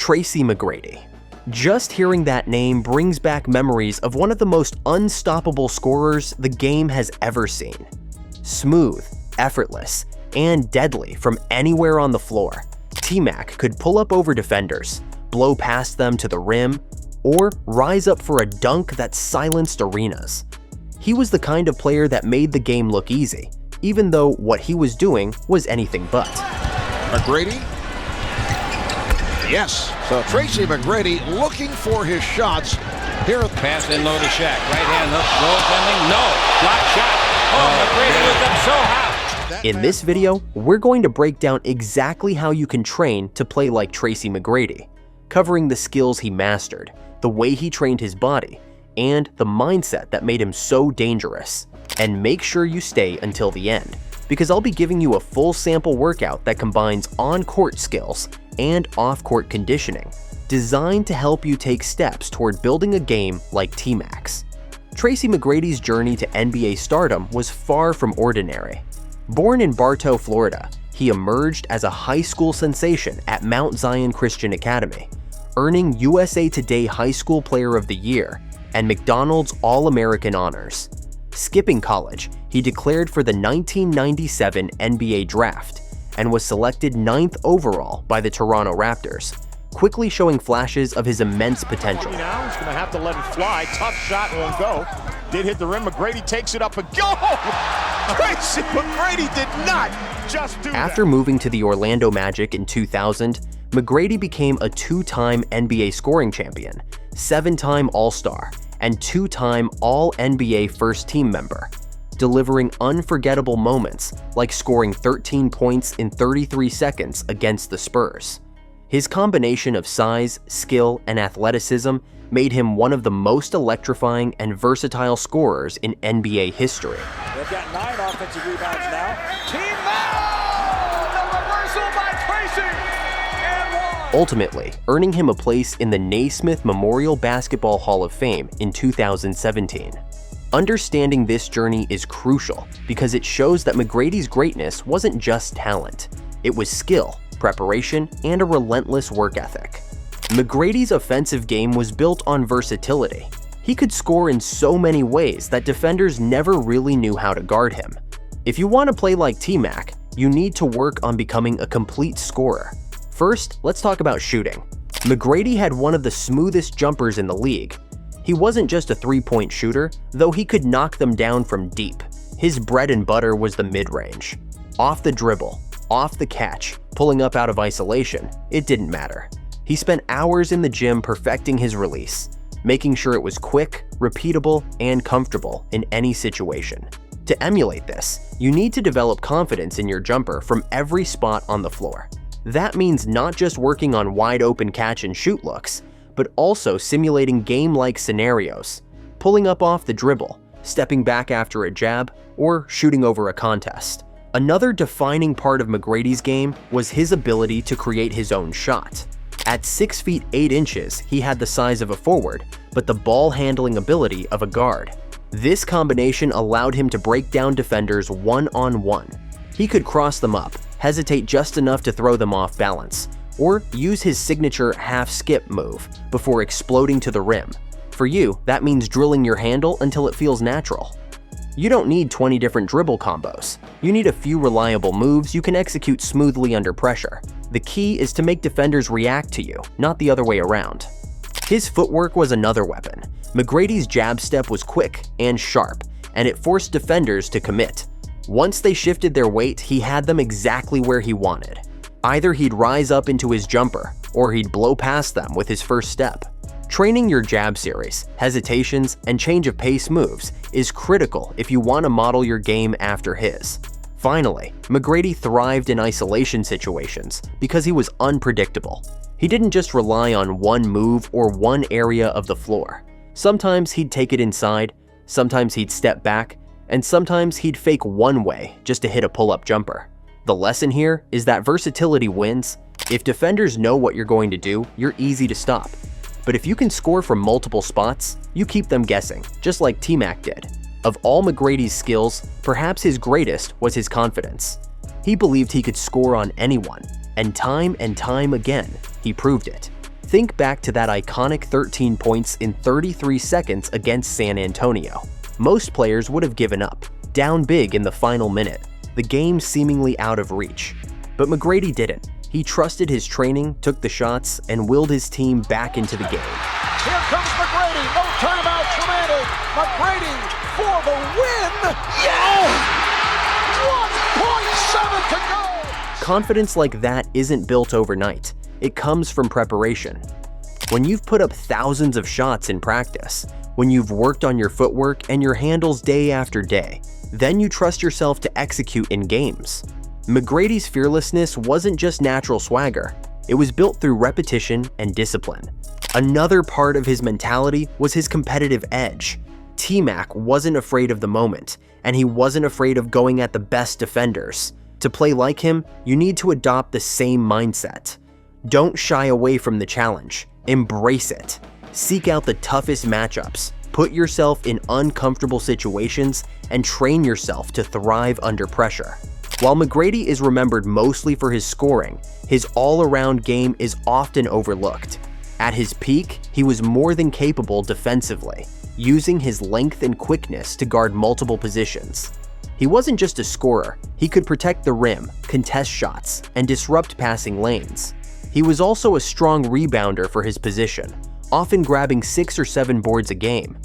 Tracy McGrady. Just hearing that name brings back memories of one of the most unstoppable scorers the game has ever seen. Smooth, effortless, and deadly from anywhere on the floor, T-Mac could pull up over defenders, blow past them to the rim, or rise up for a dunk that silenced arenas. He was the kind of player that made the game look easy, even though what he was doing was anything but. McGrady. Yes, so Tracy McGrady looking for his shots here. Pass in low to Shaq. Right hand hook, roll attempting, no. Block shot. Oh, McGrady was up so high. In this video, we're going to break down exactly how you can train to play like Tracy McGrady, covering the skills he mastered, the way he trained his body, and the mindset that made him so dangerous. And make sure you stay until the end, because I'll be giving you a full sample workout that combines on-court skills and off-court conditioning, designed to help you take steps toward building a game like T-Mac's. Tracy McGrady's journey to NBA stardom was far from ordinary. Born in Bartow, Florida, he emerged as a high school sensation at Mount Zion Christian Academy, earning USA Today High School Player of the Year and McDonald's All-American honors. Skipping college, he declared for the 1997 NBA Draft and was selected 9th overall by the Toronto Raptors, quickly showing flashes of his immense potential. Now he's gonna have to let it fly. Tough shot, won't go. Did hit the rim. McGrady takes it up and go. Tracy McGrady did not just do After moving to the Orlando Magic in 2000, McGrady became a 2-time NBA scoring champion, 7-time All-Star, and 2-time All-NBA first-team member, delivering unforgettable moments like scoring 13 points in 33 seconds against the Spurs. His combination of size, skill, and athleticism made him one of the most electrifying and versatile scorers in NBA history. They've got 9 offensive rebounds now. Team foul! The reversal by Tracy! And 1! Ultimately, earning him a place in the Naismith Memorial Basketball Hall of Fame in 2017. Understanding this journey is crucial because it shows that McGrady's greatness wasn't just talent. It was skill, preparation, and a relentless work ethic. McGrady's offensive game was built on versatility. He could score in so many ways that defenders never really knew how to guard him. If you want to play like T-Mac, you need to work on becoming a complete scorer. First, let's talk about shooting. McGrady had one of the smoothest jumpers in the league. He wasn't just a three-point shooter, though he could knock them down from deep. His bread and butter was the mid-range. Off the dribble, off the catch, pulling up out of isolation, it didn't matter. He spent hours in the gym perfecting his release, making sure it was quick, repeatable, and comfortable in any situation. To emulate this, you need to develop confidence in your jumper from every spot on the floor. That means not just working on wide-open catch-and-shoot looks, but also simulating game-like scenarios, pulling up off the dribble, stepping back after a jab, or shooting over a contest. Another defining part of McGrady's game was his ability to create his own shot. At 6 feet 8 inches, he had the size of a forward, but the ball-handling ability of a guard. This combination allowed him to break down defenders one-on-one. He could cross them up, hesitate just enough to throw them off balance, or use his signature half-skip move before exploding to the rim. For you, that means drilling your handle until it feels natural. You don't need 20 different dribble combos. You need a few reliable moves you can execute smoothly under pressure. The key is to make defenders react to you, not the other way around. His footwork was another weapon. McGrady's jab step was quick and sharp, and it forced defenders to commit. Once they shifted their weight, he had them exactly where he wanted. Either he'd rise up into his jumper, or he'd blow past them with his first step. Training your jab series, hesitations, and change of pace moves is critical if you want to model your game after his. Finally, McGrady thrived in isolation situations because he was unpredictable. He didn't just rely on one move or one area of the floor. Sometimes he'd take it inside, sometimes he'd step back, and sometimes he'd fake one way just to hit a pull-up jumper. The lesson here is that versatility wins. If defenders know what you're going to do, you're easy to stop. But if you can score from multiple spots, you keep them guessing, just like T-Mac did. Of all McGrady's skills, perhaps his greatest was his confidence. He believed he could score on anyone, and time again, he proved it. Think back to that iconic 13 points in 33 seconds against San Antonio. Most players would have given up, down big in the final minute, the game seemingly out of reach. But McGrady didn't. He trusted his training, took the shots, and willed his team back into the game. Here comes McGrady. No timeout granted. McGrady for the win. Yeah! 1.7 to go. Confidence like that isn't built overnight. It comes from preparation. When you've put up thousands of shots in practice, when you've worked on your footwork and your handles day after day, then you trust yourself to execute in games. McGrady's fearlessness wasn't just natural swagger. It was built through repetition and discipline. Another part of his mentality was his competitive edge. T-Mac wasn't afraid of the moment, and he wasn't afraid of going at the best defenders. To play like him, you need to adopt the same mindset. Don't shy away from the challenge. Embrace it. Seek out the toughest matchups. Put yourself in uncomfortable situations and train yourself to thrive under pressure. While McGrady is remembered mostly for his scoring, his all-around game is often overlooked. At his peak, he was more than capable defensively, using his length and quickness to guard multiple positions. He wasn't just a scorer, he could protect the rim, contest shots, and disrupt passing lanes. He was also a strong rebounder for his position, often grabbing 6 or 7 boards a game.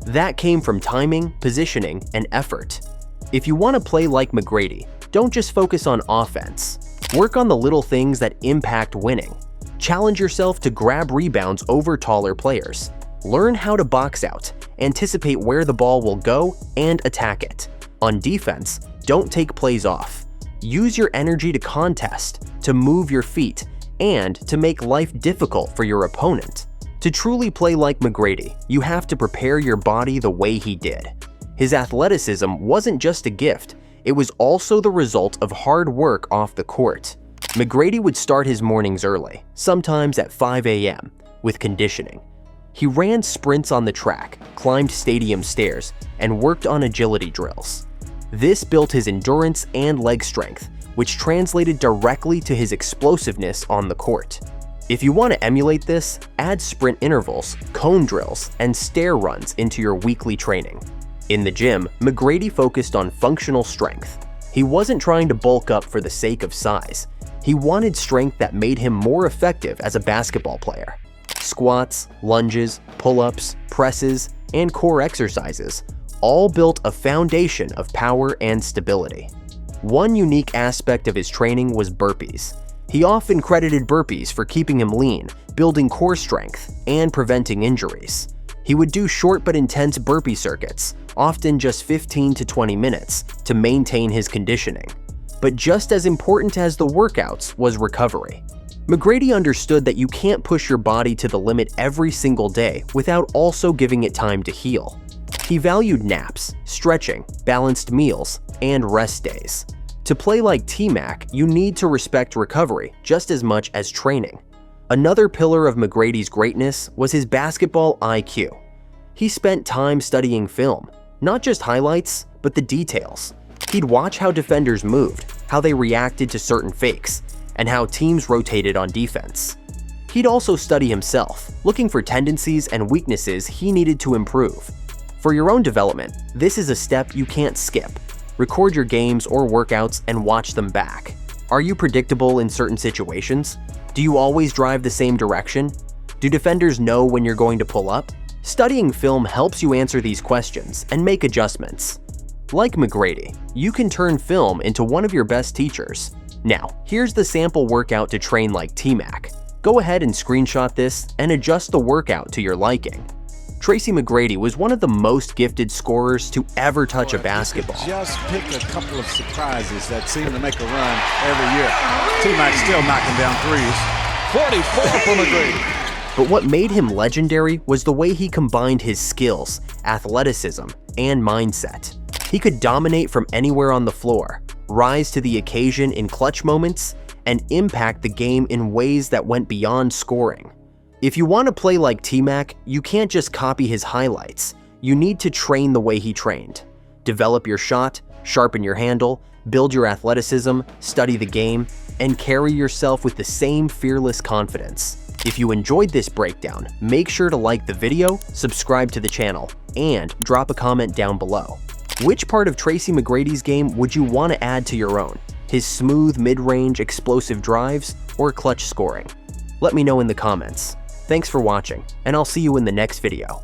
That came from timing, positioning, and effort. If you want to play like McGrady, don't just focus on offense. Work on the little things that impact winning. Challenge yourself to grab rebounds over taller players. Learn how to box out, anticipate where the ball will go, and attack it. On defense, don't take plays off. Use your energy to contest, to move your feet, and to make life difficult for your opponent. To truly play like McGrady, you have to prepare your body the way he did. His athleticism wasn't just a gift, it was also the result of hard work off the court. McGrady would start his mornings early, sometimes at 5 a.m., with conditioning. He ran sprints on the track, climbed stadium stairs, and worked on agility drills. This built his endurance and leg strength, which translated directly to his explosiveness on the court. If you want to emulate this, add sprint intervals, cone drills, and stair runs into your weekly training. In the gym, McGrady focused on functional strength. He wasn't trying to bulk up for the sake of size. He wanted strength that made him more effective as a basketball player. Squats, lunges, pull-ups, presses, and core exercises all built a foundation of power and stability. One unique aspect of his training was burpees. He often credited burpees for keeping him lean, building core strength, and preventing injuries. He would do short but intense burpee circuits, often just 15 to 20 minutes, to maintain his conditioning. But just as important as the workouts was recovery. McGrady understood that you can't push your body to the limit every single day without also giving it time to heal. He valued naps, stretching, balanced meals, and rest days. To play like T-Mac, you need to respect recovery just as much as training. Another pillar of McGrady's greatness was his basketball IQ. He spent time studying film, not just highlights, but the details. He'd watch how defenders moved, how they reacted to certain fakes, and how teams rotated on defense. He'd also study himself, looking for tendencies and weaknesses he needed to improve. For your own development, this is a step you can't skip. Record your games or workouts and watch them back. Are you predictable in certain situations? Do you always drive the same direction? Do defenders know when you're going to pull up? Studying film helps you answer these questions and make adjustments. Like McGrady, you can turn film into one of your best teachers. Now, here's the sample workout to train like T-Mac. Go ahead and screenshot this and adjust the workout to your liking. Tracy McGrady was one of the most gifted scorers to ever touch a basketball. Just pick a couple of surprises that seem to make a run every year. T-Mac's still knocking down threes. 44 for McGrady. But what made him legendary was the way he combined his skills, athleticism, and mindset. He could dominate from anywhere on the floor, rise to the occasion in clutch moments, and impact the game in ways that went beyond scoring. If you want to play like T-Mac, you can't just copy his highlights. You need to train the way he trained. Develop your shot, sharpen your handle, build your athleticism, study the game, and carry yourself with the same fearless confidence. If you enjoyed this breakdown, make sure to like the video, subscribe to the channel, and drop a comment down below. Which part of Tracy McGrady's game would you want to add to your own? His smooth mid-range explosive drives or clutch scoring? Let me know in the comments. Thanks for watching, and I'll see you in the next video.